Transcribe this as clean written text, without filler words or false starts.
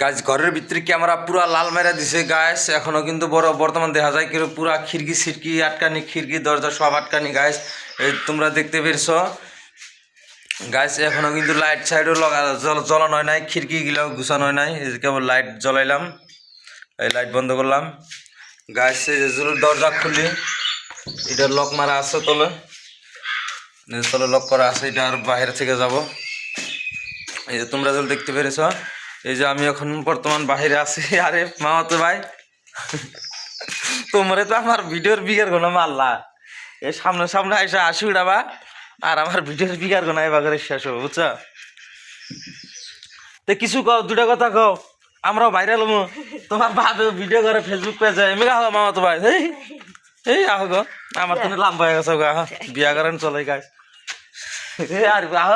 গাছ ঘরের ভিতরে ক্যামেরা পুরা লাল মেরা দিছে গাছ, এখনো কিন্তু বর্তমান দেখা যায় কি পুরা খিড়কি সিটকি আটকানি, খিড়কি দরজা সব আটকানি গাছ। এই তোমরা দেখতে পেরেছ গাছ, এখনো কিন্তু লাইট সাইডও জ্বলানো হয় নাই, খিড়কি গুলাও গুছানো হয় নাই, কেবল লাইট জ্বলাইলাম, এই লাইট বন্ধ করলাম গাছ। দরজা খুলি, এটা লক মারা আছে তলে, তলে লক করা আছে, এটা আর বাইরে থেকে যাব। এই যে তোমরা যদি দেখতে পেরেছ, এই যে আমি এখন বর্তমান বাহিরে আছি। আরে মামাতো ভাই, তোমরা তো আমার ভিডিওর বিঘার গোনা মারলা, এই সামনে সামনে এসে আসি উড়াবা, আর আমার ভিডিওর বিঘার গোনা এবার শেষ হবো, বুঝছো? তো কিছু কও, দুটা কথা কও, আমরাও ভাইরাল হবো, তোমার ভাবে ভিডিও করে ফেসবুক পেজে এমনি আহ মামাতো ভাই। এই আহ গো, আমার তো লম্বা হয়ে গেছে গো, আহ বিয়া করেন চলে গাছ। আর আহ